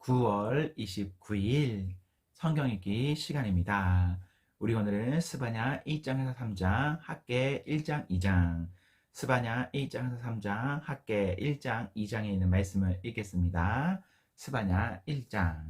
9월 29일 성경 읽기 시간입니다. 우리 오늘은 스바냐 1장에서 3장, 학개 1장, 2장, 스바냐 1장에서 3장, 학개 1장, 2장에 있는 말씀을 읽겠습니다. 스바냐 1장.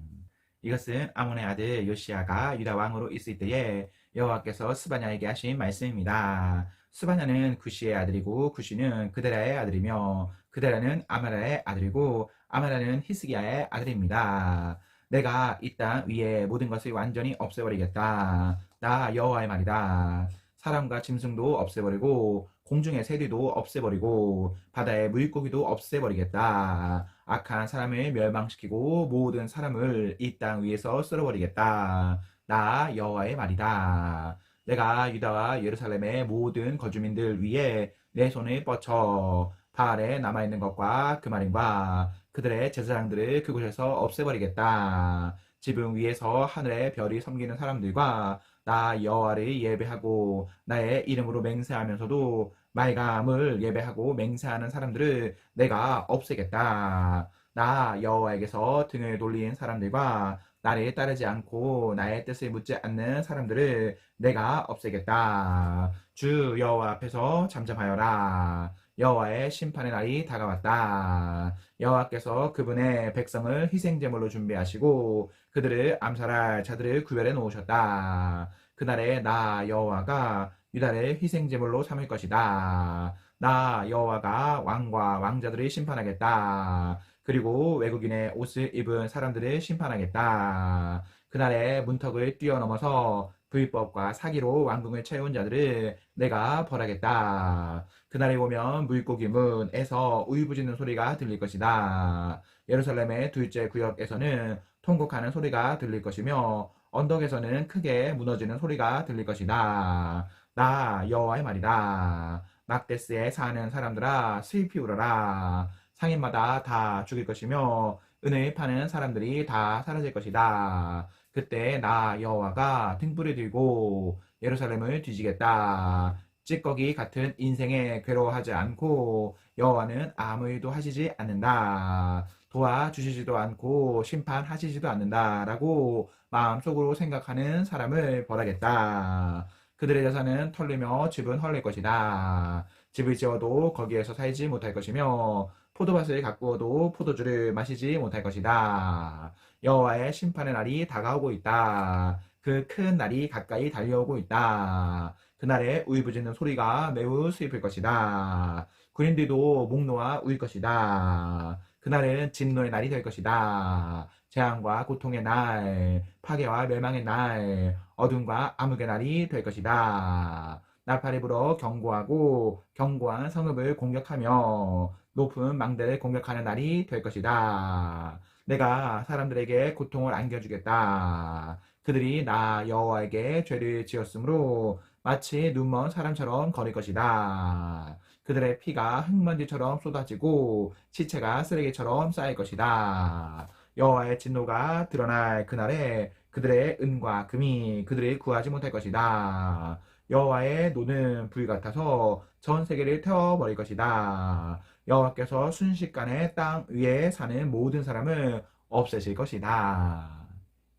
이것은 아몬의 아들 요시야가 유다 왕으로 있을 때에 여호와께서 스바냐에게 하신 말씀입니다. 스바냐는 구시의 아들이고 구시는 그데라의 아들이며 그데라는 아마라의 아들이고 아마라는 히스기야의 아들입니다. 내가 이 땅 위에 모든 것을 완전히 없애버리겠다. 나 여호와의 말이다. 사람과 짐승도 없애버리고 공중의 새들도 없애버리고 바다의 물고기도 없애버리겠다. 악한 사람을 멸망시키고 모든 사람을 이 땅 위에서 쓸어버리겠다. 나 여호와의 말이다. 내가 유다와 예루살렘의 모든 거주민들 위에 내 손을 뻗쳐 바알에 남아있는 것과 그 말인과 그들의 제사장들을 그곳에서 없애버리겠다. 지붕 위에서 하늘의 별이 섬기는 사람들과 나 여호와를 예배하고 나의 이름으로 맹세하면서도 말감을 예배하고 맹세하는 사람들을 내가 없애겠다. 나 여호와에게서 등을 돌린 사람들과 나를 따르지 않고 나의 뜻을 묻지 않는 사람들을 내가 없애겠다. 주 여호와 앞에서 잠잠하여라. 여호와의 심판의 날이 다가왔다. 여호와께서 그분의 백성을 희생제물로 준비하시고 그들을 암살할 자들을 구별해 놓으셨다. 그날에 나 여호와가 유다를 희생제물로 삼을 것이다. 나 여호와가 왕과 왕자들을 심판하겠다. 그리고 외국인의 옷을 입은 사람들을 심판하겠다. 그날에 문턱을 뛰어넘어서 불법과 사기로 왕궁을 채운 자들을 내가 벌하겠다. 그날에 오면 물고기 문에서 울부짖는 소리가 들릴 것이다. 예루살렘의 둘째 구역에서는 통곡하는 소리가 들릴 것이며 언덕에서는 크게 무너지는 소리가 들릴 것이다. 나 여호와의 말이다. 막데스에 사는 사람들아 슬피 울어라. 상인마다 다 죽일 것이며 은을 파는 사람들이 다 사라질 것이다. 그때 나 여호와가 등불을 들고 예루살렘을 뒤지겠다. 찌꺼기 같은 인생에 괴로워하지 않고 여호와는 아무 일도 하시지 않는다. 도와주시지도 않고 심판하시지도 않는다라고 마음속으로 생각하는 사람을 벌하겠다. 그들의 자산은 털리며 집은 헐릴 것이다. 집을 지어도 거기에서 살지 못할 것이며 포도밭을 가꾸어도 포도주를 마시지 못할 것이다. 여호와의 심판의 날이 다가오고 있다. 그 큰 날이 가까이 달려오고 있다. 그날에 울부짖는 소리가 매우 슬플 것이다. 군인들도 목 놓아 울 것이다. 그날은 진노의 날이 될 것이다. 재앙과 고통의 날, 파괴와 멸망의 날, 어둠과 암흑의 날이 될 것이다. 나팔이 불어 경고하고 견고한 성읍을 공격하며 높은 망대를 공격하는 날이 될 것이다. 내가 사람들에게 고통을 안겨주겠다. 그들이 나 여호와에게 죄를 지었으므로 마치 눈먼 사람처럼 거릴 것이다. 그들의 피가 흙먼지처럼 쏟아지고 시체가 쓰레기처럼 쌓일 것이다. 여호와의 진노가 드러날 그날에 그들의 은과 금이 그들을 구하지 못할 것이다. 여호와의 노는 불 같아서 전 세계를 태워버릴 것이다. 여호와께서 순식간에 땅 위에 사는 모든 사람을 없애실 것이다.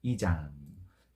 2장.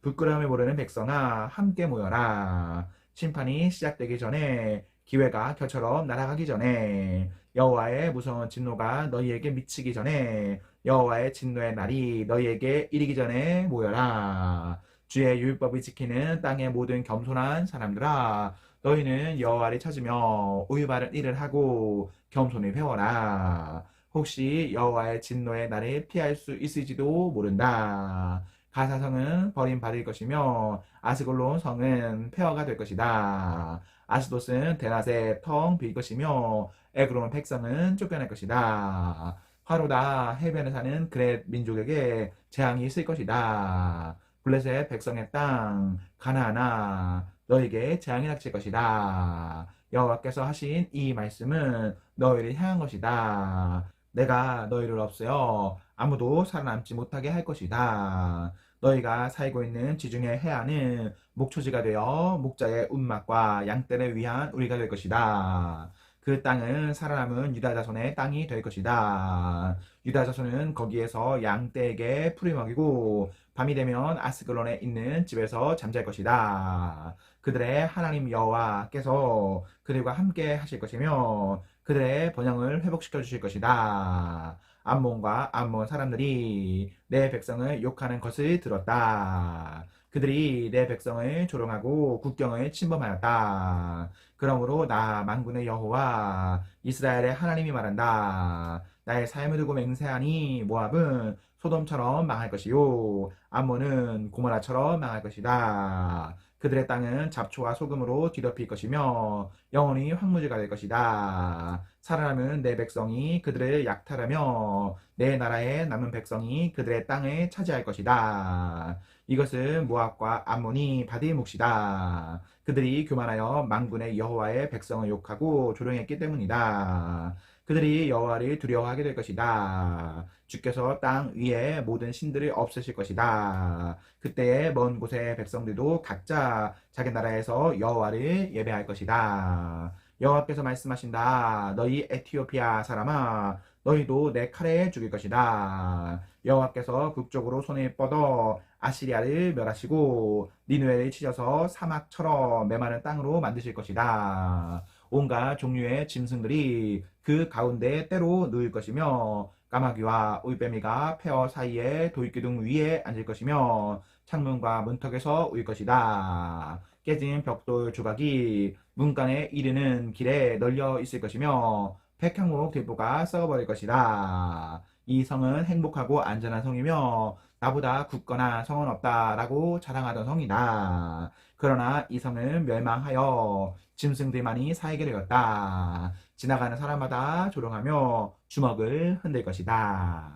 부끄러움을 모르는 백성아 함께 모여라. 심판이 시작되기 전에 기회가 겨처럼 날아가기 전에 여호와의 무서운 진노가 너희에게 미치기 전에 여호와의 진노의 날이 너희에게 이르기 전에 모여라. 주의 율법을 지키는 땅의 모든 겸손한 사람들아 너희는 여호와를 찾으며 올바른 일을 하고 겸손히 배워라. 혹시 여호와의 진노의 날을 피할 수 있을지도 모른다. 가사성은 버림받을 것이며 아스글론 성은 폐허가 될 것이다. 아스돗은 대낮에 텅 빌 것이며 에그론 백성은 쫓겨날 것이다. 화로다 해변에 사는 그렛 민족에게 재앙이 있을 것이다. 블레셋 백성의 땅 가나안아 너에게 재앙이 닥칠 것이다. 여호와께서 하신 이 말씀은 너희를 향한 것이다. 내가 너희를 없애어 아무도 살아남지 못하게 할 것이다. 너희가 살고 있는 지중해 해안은 목초지가 되어 목자의 운막과 양떼를 위한 우리가 될 것이다. 그 땅은 살아남은 유다 자손의 땅이 될 것이다. 유다 자손은 거기에서 양떼에게 풀을 먹이고 밤이 되면 아스글론에 있는 집에서 잠잘 것이다. 그들의 하나님 여호와께서 그들과 함께 하실 것이며 그들의 번영을 회복시켜 주실 것이다. 암몬과 암몬 사람들이 내 백성을 욕하는 것을 들었다. 그들이 내 백성을 조롱하고 국경을 침범하였다. 그러므로 나 만군의 여호와 이스라엘의 하나님이 말한다. 나의 삶을 두고 맹세하니 모압은 소돔처럼 망할 것이요 암몬은 고모라처럼 망할 것이다. 그들의 땅은 잡초와 소금으로 뒤덮일 것이며 영원히 황무지가 될 것이다. 살아남은 내 백성이 그들을 약탈하며 내 나라의 남은 백성이 그들의 땅을 차지할 것이다. 이것은 모압과 암몬이 받을 몫이다. 그들이 교만하여 만군의 여호와의 백성을 욕하고 조롱했기 때문이다. 그들이 여호와를 두려워하게 될 것이다. 주께서 땅 위에 모든 신들을 없애실 것이다. 그때에 먼 곳의 백성들도 각자 자기 나라에서 여호와를 예배할 것이다. 여호와께서 말씀하신다. 너희 에티오피아 사람아, 너희도 내 칼에 죽일 것이다. 여호와께서 북쪽으로 손을 뻗어 아시리아를 멸하시고 니누에를 치셔서 사막처럼 메마른 땅으로 만드실 것이다. 온갖 종류의 짐승들이 그 가운데 때로 누울 것이며 까마귀와 울빼미가 폐허 사이에 돌기둥 위에 앉을 것이며 창문과 문턱에서 울 것이다. 깨진 벽돌 조각이 문간에 이르는 길에 널려 있을 것이며 백향목 들보가 썩어버릴 것이다. 이 성은 행복하고 안전한 성이며 나보다 굳건한 성은 없다라고 자랑하던 성이다. 그러나 이 성은 멸망하여 짐승들만이 살게 되었다. 지나가는 사람마다 조롱하며 주먹을 흔들 것이다.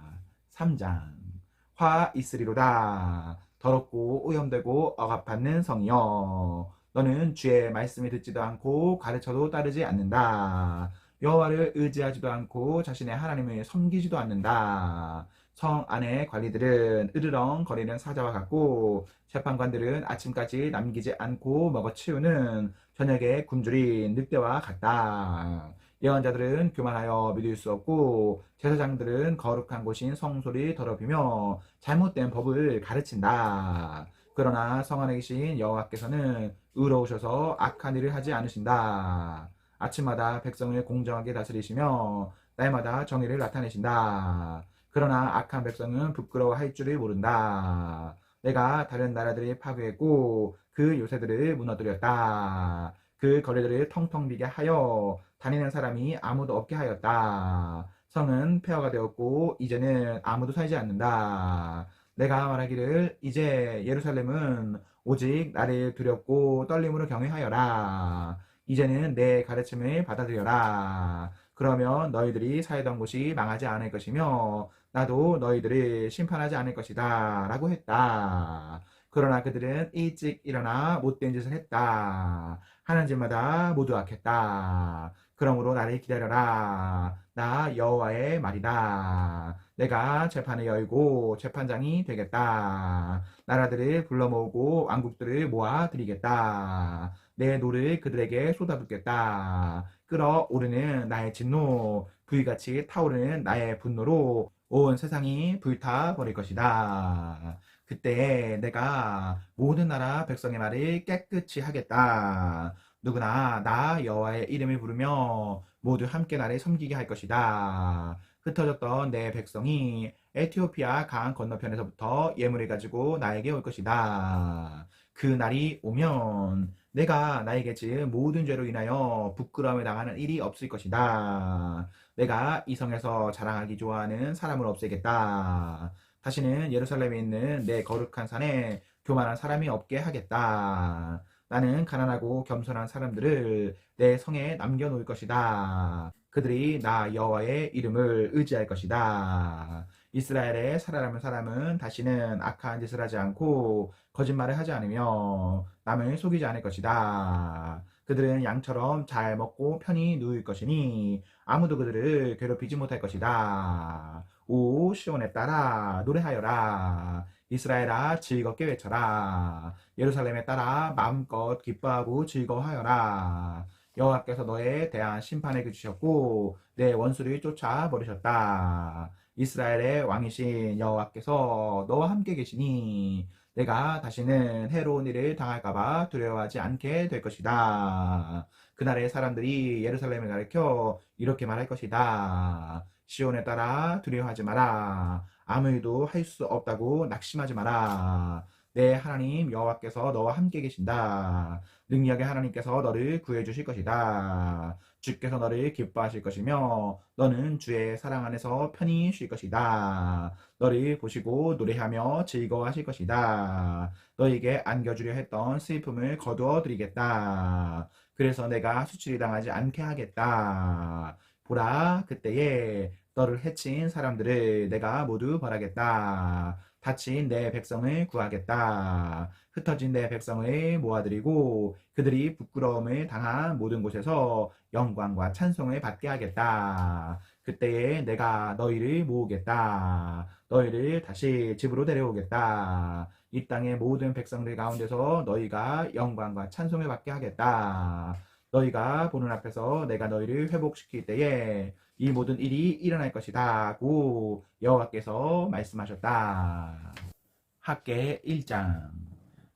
3장 화 있으리로다. 더럽고 오염되고 억압받는 성이여, 너는 주의 말씀을 듣지도 않고 가르쳐도 따르지 않는다. 여호와를 의지하지도 않고 자신의 하나님을 섬기지도 않는다. 성 안의 관리들은 으르렁거리는 사자와 같고 재판관들은 아침까지 남기지 않고 먹어치우는 저녁의 굶주린 늑대와 같다. 예언자들은 교만하여 믿을 수 없고 제사장들은 거룩한 곳인 성소를 더럽히며 잘못된 법을 가르친다. 그러나 성 안에 계신 여호와께서는 의로우셔서 악한 일을 하지 않으신다. 아침마다 백성을 공정하게 다스리시며 날마다 정의를 나타내신다. 그러나 악한 백성은 부끄러워할 줄을 모른다. 내가 다른 나라들을 파괴했고 그 요새들을 무너뜨렸다. 그 거리들을 텅텅 비게 하여 다니는 사람이 아무도 없게 하였다. 성은 폐허가 되었고 이제는 아무도 살지 않는다. 내가 말하기를 이제 예루살렘은 오직 나를 두렵고 떨림으로 경외하여라. 이제는 내 가르침을 받아들여라. 그러면 너희들이 살던 곳이 망하지 않을 것이며 나도 너희들을 심판하지 않을 것이다 라고 했다. 그러나 그들은 일찍 일어나 못된 짓을 했다. 하는 짓마다 모두 악했다. 그러므로 나를 기다려라. 나 여호와의 말이다. 내가 재판을 열고 재판장이 되겠다. 나라들을 불러 모으고 왕국들을 모아 드리겠다. 내 노를 그들에게 쏟아붓겠다. 끓어오르는 나의 진노, 불같이 타오르는 나의 분노로 온 세상이 불타버릴 것이다. 그때 내가 모든 나라 백성의 말을 깨끗이 하겠다. 누구나 나 여호와의 이름을 부르며 모두 함께 나를 섬기게 할 것이다. 흩어졌던 내 백성이 에티오피아 강 건너편에서부터 예물을 가지고 나에게 올 것이다. 그 날이 오면 내가 나에게 지은 모든 죄로 인하여 부끄러움을 당하는 일이 없을 것이다. 내가 이 성에서 자랑하기 좋아하는 사람을 없애겠다. 다시는 예루살렘에 있는 내 거룩한 산에 교만한 사람이 없게 하겠다. 나는 가난하고 겸손한 사람들을 내 성에 남겨놓을 것이다. 그들이 나 여호와의 이름을 의지할 것이다. 이스라엘의 살아남은 사람은 다시는 악한 짓을 하지 않고 거짓말을 하지 않으며 남을 속이지 않을 것이다. 그들은 양처럼 잘 먹고 편히 누울 것이니 아무도 그들을 괴롭히지 못할 것이다. 오 시온에 따라 노래하여라. 이스라엘아 즐겁게 외쳐라. 예루살렘에 따라 마음껏 기뻐하고 즐거워하여라. 여호와께서 너에 대한 심판을 그치셨고 내 원수를 쫓아 버리셨다. 이스라엘의 왕이신 여호와께서 너와 함께 계시니 내가 다시는 해로운 일을 당할까봐 두려워하지 않게 될 것이다. 그날의 사람들이 예루살렘을 가리켜 이렇게 말할 것이다. 시온에 따라 두려워하지 마라. 아무 일도 할 수 없다고 낙심하지 마라. 내 하나님 여호와께서 너와 함께 계신다. 능력의 하나님께서 너를 구해 주실 것이다. 주께서 너를 기뻐하실 것이며 너는 주의 사랑 안에서 편히 쉴 것이다. 너를 보시고 노래하며 즐거워하실 것이다. 너에게 안겨주려 했던 슬픔을 거두어 드리겠다. 그래서 내가 수치를 당하지 않게 하겠다. 보라, 그때에 너를 해친 사람들을 내가 모두 벌하겠다. 다친 내 백성을 구하겠다. 흩어진 내 백성을 모아들이고 그들이 부끄러움을 당한 모든 곳에서 영광과 찬송을 받게 하겠다. 그때에 내가 너희를 모으겠다. 너희를 다시 집으로 데려오겠다. 이 땅의 모든 백성들 가운데서 너희가 영광과 찬송을 받게 하겠다. 너희가 보는 앞에서 내가 너희를 회복시킬 때에 이 모든 일이 일어날 것이다 고 여호와께서 말씀하셨다. 학계 1장.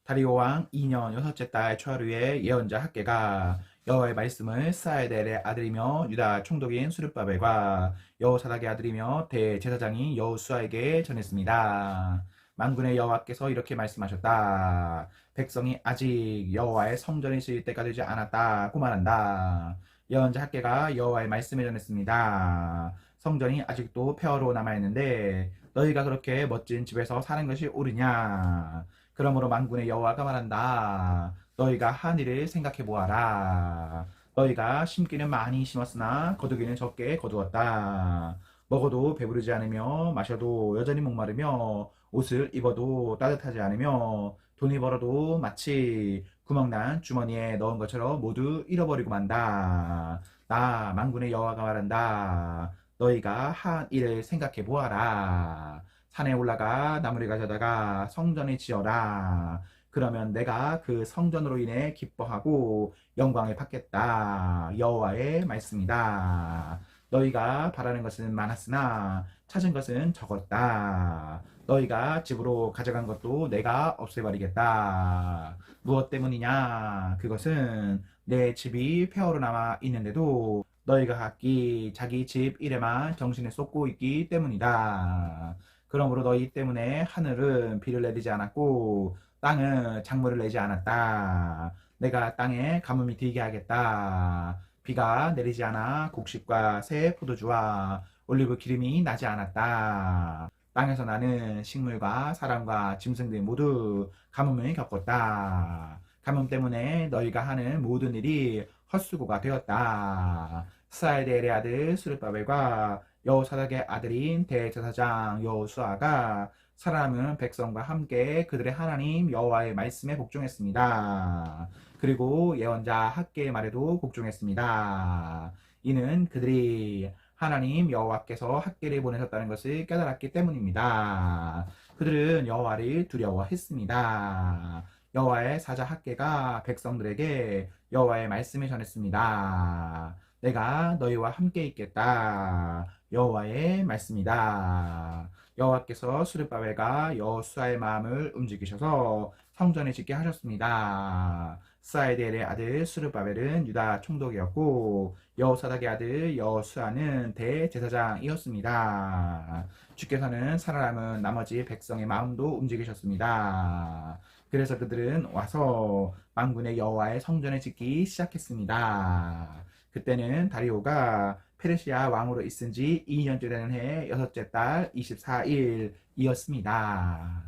다리오 왕 2년 여섯째 달 초하루에 예언자 학계가 여호와의 말씀을 스알델의 아들이며 유다 총독인 수르바벨과 여호사닥의 아들이며 대제사장인 여호수아에게 전했습니다. 만군의 여호와께서 이렇게 말씀하셨다. 백성이 아직 여호와의 성전이 지을 때가 되지 않았다고 말한다. 예언자 학계가 여호와의 말씀을 전했습니다. 성전이 아직도 폐허로 남아있는데 너희가 그렇게 멋진 집에서 사는 것이 옳으냐? 그러므로 만군의 여호와가 말한다. 너희가 한 일을 생각해 보아라. 너희가 심기는 많이 심었으나 거두기는 적게 거두었다. 먹어도 배부르지 않으며 마셔도 여전히 목마르며 옷을 입어도 따뜻하지 않으며 돈이 벌어도 마치 구멍난 주머니에 넣은 것처럼 모두 잃어버리고 만다. 나 만군의 여호와가 말한다. 너희가 한 일을 생각해 보아라. 산에 올라가 나무를 가져다가 성전을 지어라. 그러면 내가 그 성전으로 인해 기뻐하고 영광을 받겠다. 여호와의 말씀이다. 너희가 바라는 것은 많았으나 찾은 것은 적었다. 너희가 집으로 가져간 것도 내가 없애버리겠다. 무엇 때문이냐? 그것은 내 집이 폐허로 남아 있는데도 너희가 각기 자기 집 일에만 정신을 쏟고 있기 때문이다. 그러므로 너희 때문에 하늘은 비를 내리지 않았고 땅은 작물을 내지 않았다. 내가 땅에 가뭄이 들게 하겠다. 비가 내리지 않아 곡식과 새 포도주와 올리브 기름이 나지 않았다. 땅에서 나는 식물과 사람과 짐승들 모두 가뭄을 겪었다. 가뭄 때문에 너희가 하는 모든 일이 헛수고가 되었다. 스알델의 아들 스룹바벨과 여호사닥의 아들인 대제사장 여호수아가 살아남은 백성과 함께 그들의 하나님 여호와의 말씀에 복종했습니다. 그리고 예언자 학계의 말에도 복종했습니다. 이는 그들이 하나님 여호와께서 학계를 보내셨다는 것을 깨달았기 때문입니다. 그들은 여호와를 두려워했습니다. 여호와의 사자 학계가 백성들에게 여호와의 말씀을 전했습니다. 내가 너희와 함께 있겠다. 여호와의 말씀이다. 여호와께서 스룹바벨과 여호수아의 마음을 움직이셔서 성전을 짓게 하셨습니다. 스알델의 아들 스룹바벨은 유다 총독이었고 여호사닥의 아들 여호수아는 대제사장이었습니다. 주께서는 살아남은 나머지 백성의 마음도 움직이셨습니다. 그래서 그들은 와서 만군의 여호와의 성전을 짓기 시작했습니다. 그때는 다리오가 페르시아 왕으로 있은 지 2년째 되는 해 여섯째 달 24일이었습니다.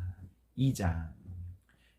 2장.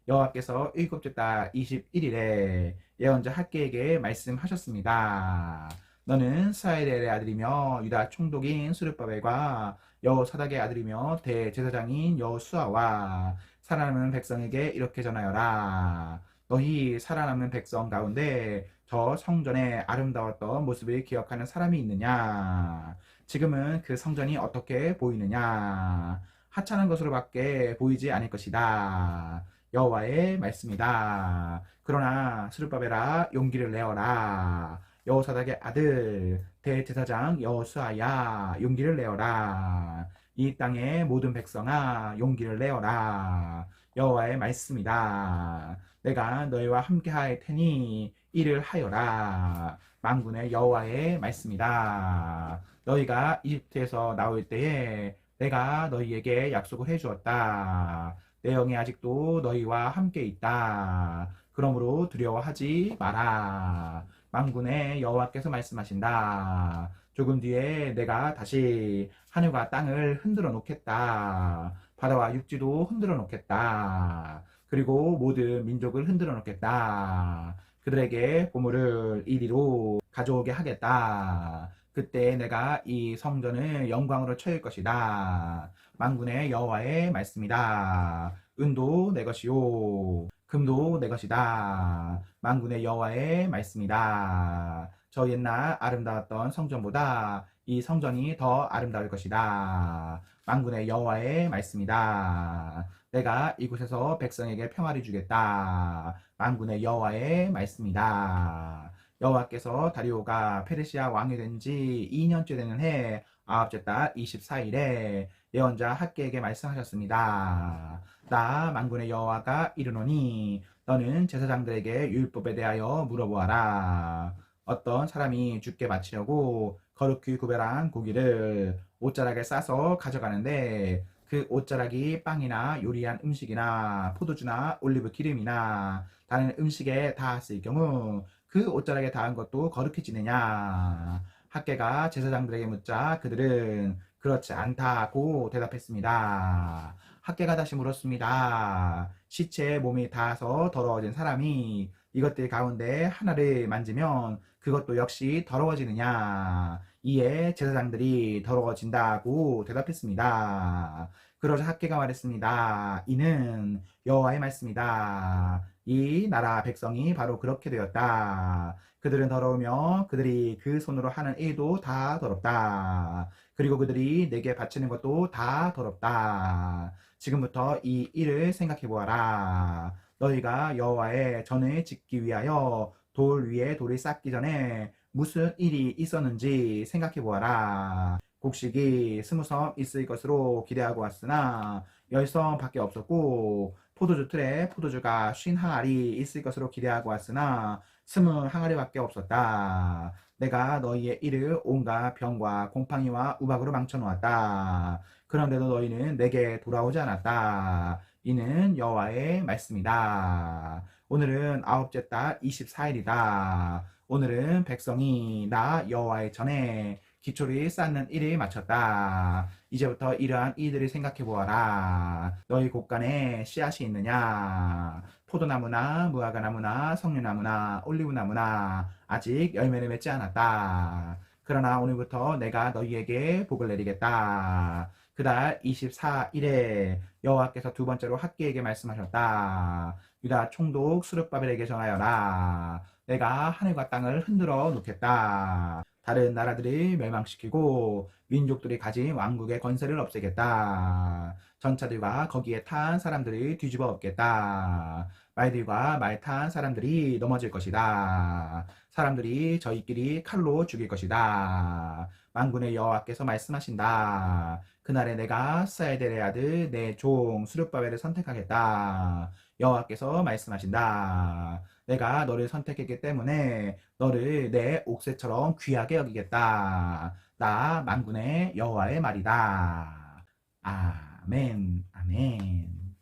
여호와께서 일곱째 달 21일에 예언자 학계에게 말씀하셨습니다. 너는 스알델의 아들이며 유다 총독인 스룹바벨과 여호사닥의 아들이며 대제사장인 여호수아와 살아남은 백성에게 이렇게 전하여라. 너희 살아남은 백성 가운데 저 성전의 아름다웠던 모습을 기억하는 사람이 있느냐? 지금은 그 성전이 어떻게 보이느냐? 하찮은 것으로밖에 보이지 않을 것이다. 여호와의 말씀이다. 그러나 스룹바벨아 용기를 내어라. 여호사닥의 아들 대제사장 여호수아야 용기를 내어라. 이 땅의 모든 백성아 용기를 내어라. 여호와의 말씀이다. 내가 너희와 함께할 테니 이를 하여라. 만군의 여호와의 말씀이다. 너희가 이집트에서 나올 때에 내가 너희에게 약속을 해주었다. 내 영이 아직도 너희와 함께 있다. 그러므로 두려워하지 마라. 만군의 여호와께서 말씀하신다. 조금 뒤에 내가 다시 하늘과 땅을 흔들어 놓겠다. 바다와 육지도 흔들어 놓겠다. 그리고 모든 민족을 흔들어 놓겠다. 그들에게 보물을 이리로 가져오게 하겠다. 그때 내가 이 성전을 영광으로 채울 것이다. 만군의 여호와의 말씀이다. 은도 내 것이요 금도 내 것이다. 만군의 여호와의 말씀이다. 저 옛날 아름다웠던 성전보다 이 성전이 더 아름다울 것이다. 만군의 여호와의 말씀이다. 내가 이곳에서 백성에게 평화를 주겠다. 만군의 여호와의 말씀이다. 여호와께서 다리오가 페르시아 왕이 된 지 2년째 되는 해 아홉째 달 24일에 예언자 학개에게 말씀하셨습니다. 나 만군의 여호와가 이르노니 너는 제사장들에게 율법에 대하여 물어보아라. 어떤 사람이 주께 바치려고 거룩히 구별한 고기를 옷자락에 싸서 가져가는데 그 옷자락이 빵이나 요리한 음식이나 포도주나 올리브 기름이나 다른 음식에 닿았을 경우 그 옷자락에 닿은 것도 거룩해지느냐? 학개가 제사장들에게 묻자 그들은 그렇지 않다고 대답했습니다. 학개가 다시 물었습니다. 시체에 몸이 닿아서 더러워진 사람이 이것들 가운데 하나를 만지면 그것도 역시 더러워지느냐? 이에 제사장들이 더러워진다고 대답했습니다. 그러자 학개가 말했습니다. 이는 여호와의 말씀이다. 이 나라 백성이 바로 그렇게 되었다. 그들은 더러우며 그들이 그 손으로 하는 일도 다 더럽다. 그리고 그들이 내게 바치는 것도 다 더럽다. 지금부터 이 일을 생각해 보아라. 너희가 여호와의 전을 짓기 위하여 돌 위에 돌을 쌓기 전에 무슨 일이 있었는지 생각해 보아라. 곡식이 20섬 있을 것으로 기대하고 왔으나 10섬밖에 없었고 포도주 틀에 포도주가 50항아리 있을 것으로 기대하고 왔으나 20항아리밖에 없었다. 내가 너희의 일을 온갖 병과 곰팡이와 우박으로 망쳐놓았다. 그런데도 너희는 내게 돌아오지 않았다. 이는 여호와의 말씀이다. 오늘은 아홉째 달 24일이다. 오늘은 백성이 나 여호와의 전에 기초를 쌓는 일을 마쳤다. 이제부터 이러한 이들을 생각해 보아라. 너희 곳간에 씨앗이 있느냐? 포도나무나 무화과나무나 석류나무나 올리브나무나 아직 열매를 맺지 않았다. 그러나 오늘부터 내가 너희에게 복을 내리겠다. 그달 24일에 여호와께서 두 번째로 학개에게 말씀하셨다. 유다 총독 스룹바벨에게 전하여라. 내가 하늘과 땅을 흔들어 놓겠다. 다른 나라들을 멸망시키고 민족들이 가진 왕국의 권세를 없애겠다. 전차들과 거기에 탄 사람들을 뒤집어 엎겠다. 말들과 말 탄 사람들이 넘어질 것이다. 사람들이 저희끼리 칼로 죽일 것이다. 만군의 여호와께서 말씀하신다. 그날에 내가 스알델의 아들 내 종 스룹바벨을 선택하겠다. 여호와께서 말씀하신다. 내가 너를 선택했기 때문에 너를 내 옥새처럼 귀하게 여기겠다. 나 만군의 여호와의 말이다. 아멘, 아멘.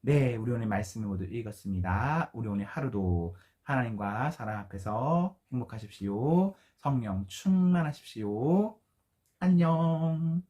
네, 우리 오늘 말씀을 모두 읽었습니다. 우리 오늘 하루도 하나님과 사랑 앞에서 행복하십시오. 성령 충만하십시오. 안녕.